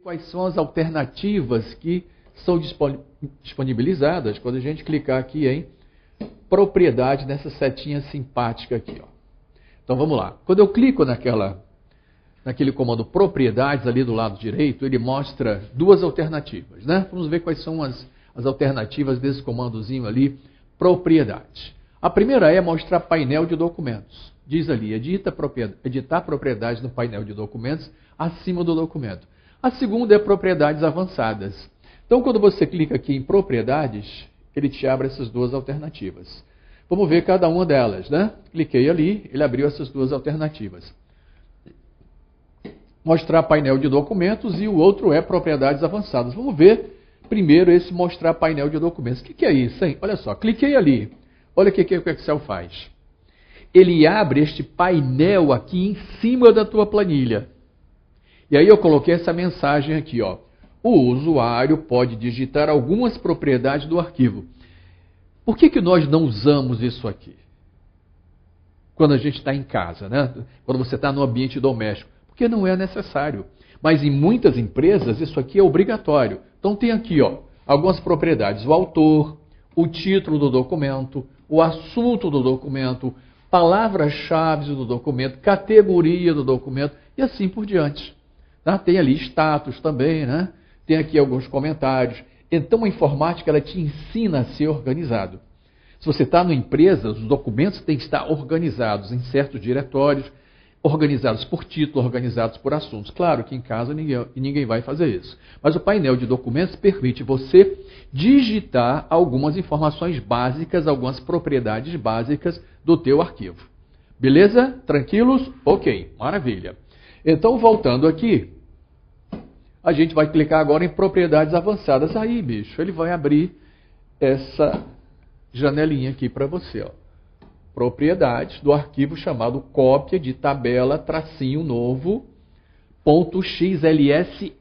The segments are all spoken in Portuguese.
Quais são as alternativas que são disponibilizadas quando a gente clicar aqui em propriedade, nessa setinha simpática aqui, ó. Então vamos lá. Quando eu clico naquele comando propriedades ali do lado direito, ele mostra duas alternativas, né? Vamos ver quais são as alternativas desse comandozinho ali, propriedades. A primeira é mostrar painel de documentos. Diz ali, editar propriedades no painel de documentos acima do documento. A segunda é propriedades avançadas. Então, quando você clica aqui em propriedades, ele te abre essas duas alternativas. Vamos ver cada uma delas, né? Cliquei ali, ele abriu essas duas alternativas. Mostrar painel de documentos e o outro é propriedades avançadas. Vamos ver primeiro esse mostrar painel de documentos. O que é isso, hein? Olha só, cliquei ali. Olha o que o Excel faz. Ele abre este painel aqui em cima da tua planilha. E aí eu coloquei essa mensagem aqui, ó. O usuário pode digitar algumas propriedades do arquivo. Por que nós não usamos isso aqui? Quando a gente está em casa, né? Quando você está no ambiente doméstico. Porque não é necessário. Mas em muitas empresas isso aqui é obrigatório. Então tem aqui, ó, algumas propriedades. O autor, o título do documento, o assunto do documento, palavras-chave do documento, categoria do documento e assim por diante. Tá? Tem ali status também, né? Tem aqui alguns comentários. Então a informática ela te ensina a ser organizado. Se você está numa empresa, os documentos têm que estar organizados em certos diretórios, organizados por título, organizados por assuntos. Claro que em casa ninguém vai fazer isso. Mas o painel de documentos permite você digitar algumas informações básicas, algumas propriedades básicas do teu arquivo. Beleza? Tranquilos? Ok, maravilha. Então, voltando aqui, a gente vai clicar agora em propriedades avançadas. Aí, bicho, ele vai abrir essa janelinha aqui para você, ó. Propriedades do arquivo chamado cópia de tabela tracinho novo .xlsm.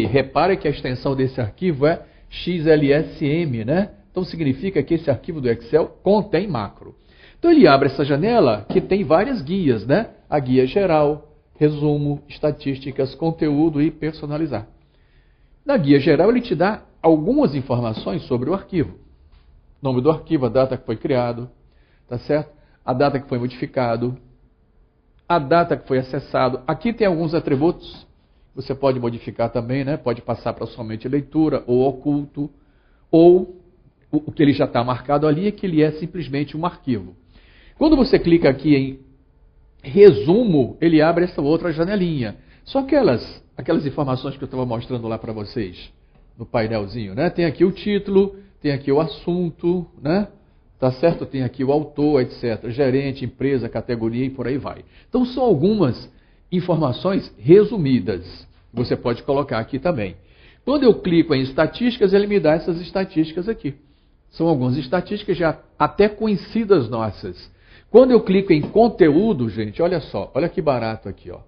Repare que a extensão desse arquivo é xlsm, né? Então significa que esse arquivo do Excel contém macro. Então ele abre essa janela que tem várias guias, né? A guia geral, resumo, estatísticas, conteúdo e personalizar. Na guia geral ele te dá algumas informações sobre o arquivo. Nome do arquivo, a data que foi criado, tá certo? A data que foi modificado, a data que foi acessado. Aqui tem alguns atributos, você pode modificar também, né? Pode passar para somente leitura ou oculto, ou o que ele já está marcado ali é que ele é simplesmente um arquivo. Quando você clica aqui em resumo, ele abre essa outra janelinha. Só aquelas informações que eu estava mostrando lá para vocês no painelzinho, né? Tem aqui o título, tem aqui o assunto, né? Tá certo? Tem aqui o autor, etc. Gerente, empresa, categoria e por aí vai. Então são algumas informações resumidas. Você pode colocar aqui também. Quando eu clico em estatísticas, ele me dá essas estatísticas aqui. São algumas estatísticas já até conhecidas nossas. Quando eu clico em conteúdo, gente, olha só, olha que barato aqui, ó.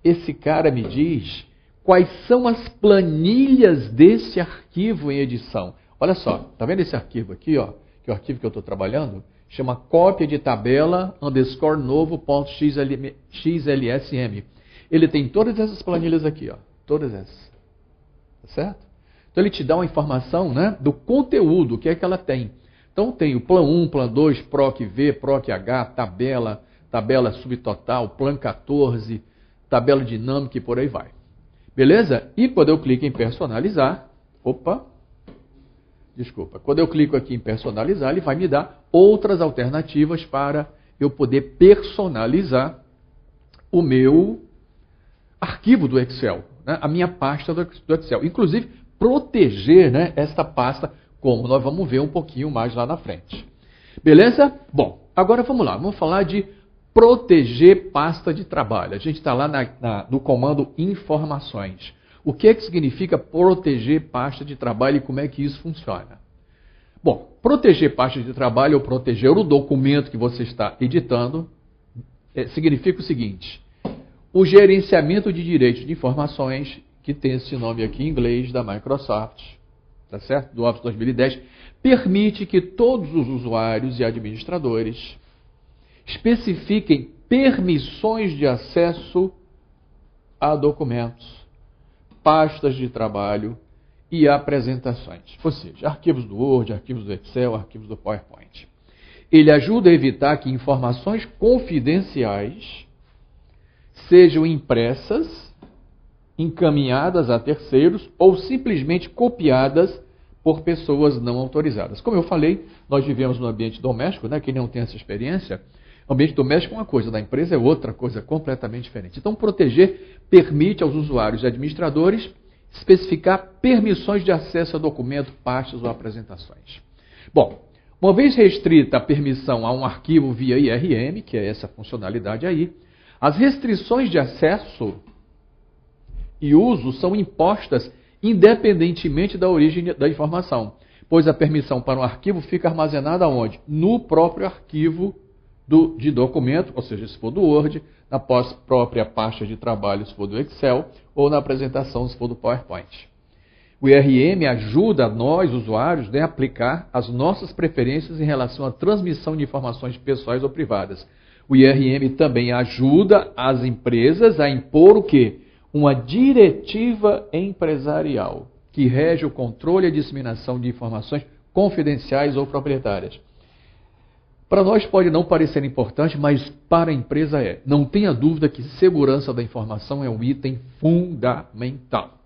Esse cara me diz quais são as planilhas desse arquivo em edição. Olha só, tá vendo esse arquivo aqui, ó? Que é o arquivo que eu estou trabalhando, chama cópia de tabela _novo.xlsm. Ele tem todas essas planilhas aqui, ó, todas essas. Tá certo? Então ele te dá uma informação, né, do conteúdo, o que é que ela tem. Então tem o Plan 1, Plan 2, PROC V, PROC H, tabela subtotal, Plan 14, tabela dinâmica e por aí vai. Beleza? E quando eu clico em personalizar, quando eu clico aqui em personalizar, ele vai me dar outras alternativas para eu poder personalizar o meu arquivo do Excel, né? A minha pasta do Excel. Inclusive, proteger, né, esta pasta, como nós vamos ver um pouquinho mais lá na frente. Beleza? Bom, agora vamos lá. Vamos falar de proteger pasta de trabalho. A gente está lá no comando informações. O que significa proteger pasta de trabalho e como é que isso funciona? Bom, proteger pasta de trabalho ou proteger o documento que você está editando significa o seguinte: o gerenciamento de direitos de informações, que tem esse nome aqui em inglês da Microsoft, tá certo? Do Office 2010, permite que todos os usuários e administradores especifiquem permissões de acesso a documentos, pastas de trabalho e apresentações, ou seja, arquivos do Word, arquivos do Excel, arquivos do PowerPoint. Ele ajuda a evitar que informações confidenciais sejam impressas, encaminhadas a terceiros ou simplesmente copiadas por pessoas não autorizadas. Como eu falei, nós vivemos no ambiente doméstico, né? Quem não tem essa experiência, o ambiente doméstico é uma coisa, da empresa é outra coisa completamente diferente. Então, proteger permite aos usuários e administradores especificar permissões de acesso a documento, pastas ou apresentações. Bom, uma vez restrita a permissão a um arquivo via IRM, que é essa funcionalidade aí, as restrições de acesso e uso são impostas independentemente da origem da informação, pois a permissão para um arquivo fica armazenada onde? No próprio arquivo de documento, ou seja, se for do Word, na própria pasta de trabalho, se for do Excel, ou na apresentação, se for do PowerPoint. O IRM ajuda nós, usuários, a aplicar as nossas preferências em relação à transmissão de informações pessoais ou privadas. O IRM também ajuda as empresas a impor o quê? Uma diretiva empresarial que rege o controle e a disseminação de informações confidenciais ou proprietárias. Para nós pode não parecer importante, mas para a empresa é. Não tenha dúvida que segurança da informação é um item fundamental.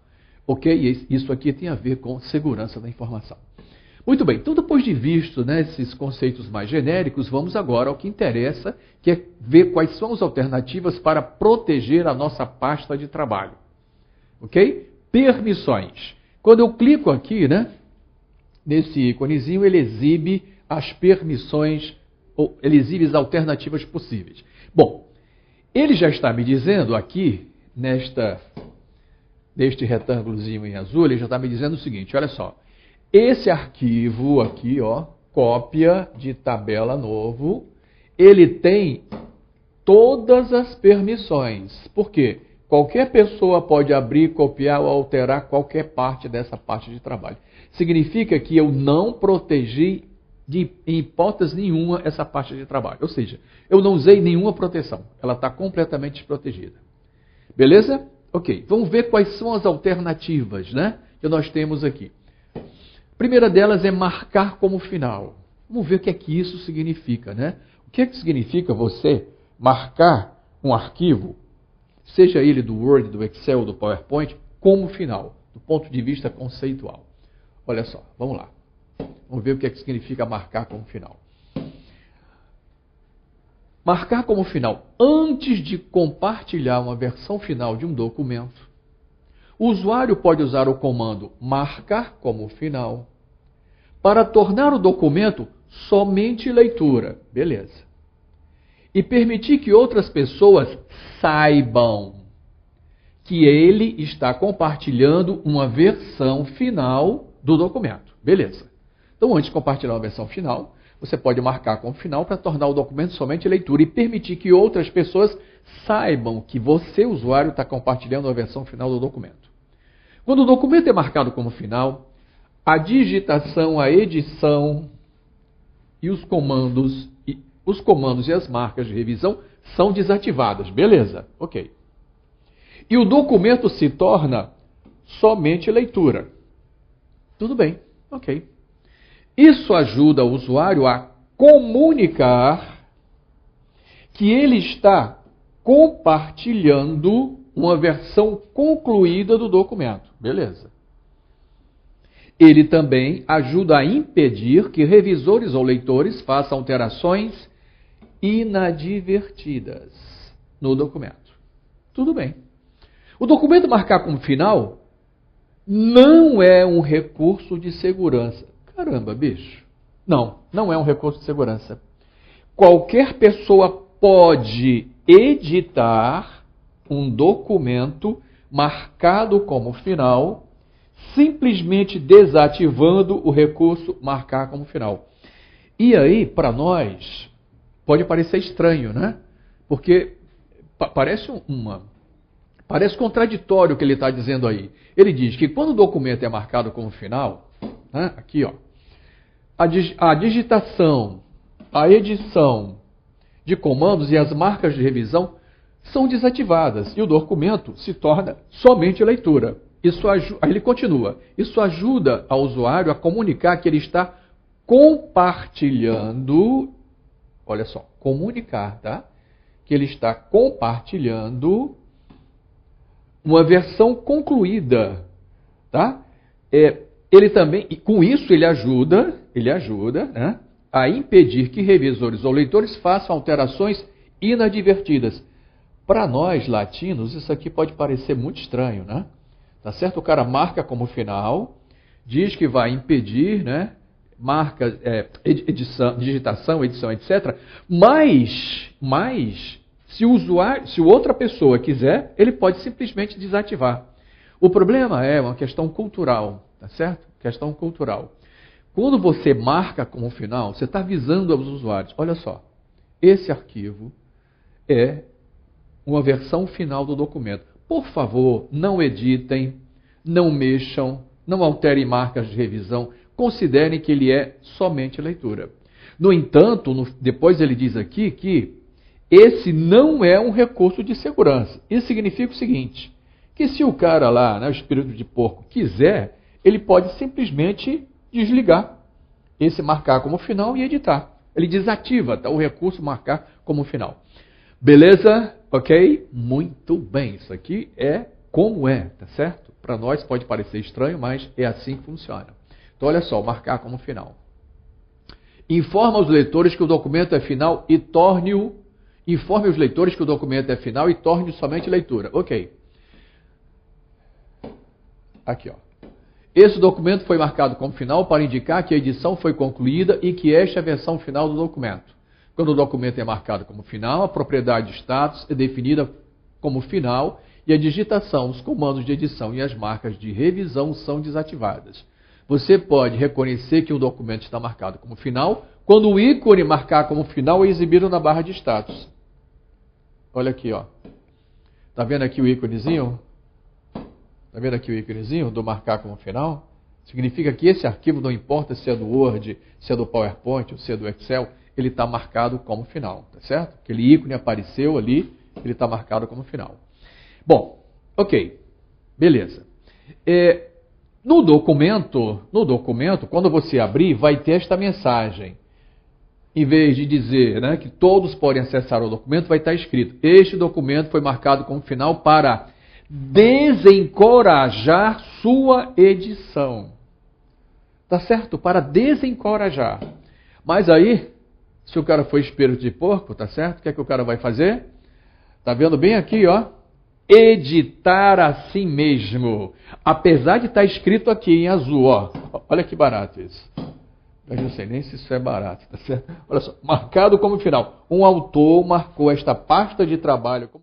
Ok? E isso aqui tem a ver com segurança da informação. Muito bem, então depois de visto, né, esses conceitos mais genéricos, vamos agora ao que interessa, que é ver quais são as alternativas para proteger a nossa pasta de trabalho. Ok? Permissões. Quando eu clico aqui, né, nesse íconezinho, ele exibe as permissões, ou ele exibe as alternativas possíveis. Bom, ele já está me dizendo aqui, neste retângulozinho em azul, ele já está me dizendo o seguinte, olha só. Esse arquivo aqui, ó, cópia de tabela novo, ele tem todas as permissões. Por quê? Qualquer pessoa pode abrir, copiar ou alterar qualquer parte dessa parte de trabalho. Significa que eu não protegi em hipótese nenhuma essa parte de trabalho. Ou seja, eu não usei nenhuma proteção. Ela está completamente desprotegida. Beleza? Ok. Vamos ver quais são as alternativas, né, que nós temos aqui. A primeira delas é marcar como final. Vamos ver o que é que isso significa, né? O que é que significa você marcar um arquivo, seja ele do Word, do Excel, do PowerPoint, como final, do ponto de vista conceitual. Olha só, vamos lá. Vamos ver o que é que significa marcar como final. Marcar como final, antes de compartilhar uma versão final de um documento, o usuário pode usar o comando marcar como final para tornar o documento somente leitura. Beleza. E permitir que outras pessoas saibam que ele está compartilhando uma versão final do documento. Beleza. Então, antes de compartilhar uma versão final, você pode marcar como final para tornar o documento somente leitura e permitir que outras pessoas saibam que você, usuário, está compartilhando a versão final do documento. Quando o documento é marcado como final, a digitação, a edição e os comandos e as marcas de revisão são desativadas. Beleza, ok. E o documento se torna somente leitura. Tudo bem, ok. Isso ajuda o usuário a comunicar que ele está compartilhando uma versão concluída do documento. Beleza. Ele também ajuda a impedir que revisores ou leitores façam alterações inadvertidas no documento. Tudo bem. O documento marcar como final não é um recurso de segurança. Caramba, bicho. Não é um recurso de segurança. Qualquer pessoa pode editar um documento marcado como final, simplesmente desativando o recurso marcar como final. E aí, para nós, pode parecer estranho, né? Porque parece contraditório o que ele está dizendo aí. Ele diz que quando o documento é marcado como final, né, aqui, ó, a digitação, a edição de comandos e as marcas de revisão são desativadas e o documento se torna somente leitura. Aí ele continua. Isso ajuda ao usuário a comunicar que ele está compartilhando, olha só, comunicar, tá? Que ele está compartilhando uma versão concluída, tá? Ele também, e com isso ele ajuda, né, a impedir que revisores ou leitores façam alterações inadvertidas. Para nós latinos, isso aqui pode parecer muito estranho, né? Tá certo? O cara marca como final, diz que vai impedir, né? Marca digitação, edição, etc. Mas se outra pessoa quiser, ele pode simplesmente desativar. O problema é uma questão cultural, tá certo? Questão cultural. Quando você marca como final, você está avisando aos usuários, olha só, esse arquivo é uma versão final do documento. Por favor, não editem, não mexam, não alterem marcas de revisão, considerem que ele é somente leitura. No entanto, depois ele diz aqui que esse não é um recurso de segurança. Isso significa o seguinte, que se o cara lá, né, o espírito de porco, quiser, ele pode simplesmente desligar esse marcar como final e editar. Ele desativa, tá, o recurso marcar como final. Beleza? Ok? Muito bem. Isso aqui é como é, tá certo? Para nós pode parecer estranho, mas é assim que funciona. Então, olha só, marcar como final. Informe os leitores que o documento é final e torne-o. Informe os leitores que o documento é final e torne-o somente leitura. Ok. Aqui, ó. Esse documento foi marcado como final para indicar que a edição foi concluída e que esta é a versão final do documento. Quando o documento é marcado como final, a propriedade de status é definida como final e a digitação, os comandos de edição e as marcas de revisão são desativadas. Você pode reconhecer que o documento está marcado como final quando o ícone marcar como final é exibido na barra de status. Olha aqui, ó. Tá vendo aqui o íconezinho? Tá vendo aqui o íconezinho do marcar como final? Significa que esse arquivo, não importa se é do Word, se é do PowerPoint ou se é do Excel, ele está marcado como final, tá certo? Aquele ícone apareceu ali, ele está marcado como final. Bom, ok, beleza. No documento, quando você abrir, vai ter esta mensagem. Em vez de dizer, né, que todos podem acessar o documento, vai estar escrito: este documento foi marcado como final para desencorajar sua edição. Tá certo? Para desencorajar. Mas aí, se o cara for espírito de porco, tá certo? O que é que o cara vai fazer? Tá vendo bem aqui, ó? Editar a si mesmo. Apesar de estar escrito aqui em azul, ó. Olha que barato isso. Eu não sei nem se isso é barato, tá certo? Olha só, marcado como final. Um autor marcou esta pasta de trabalho como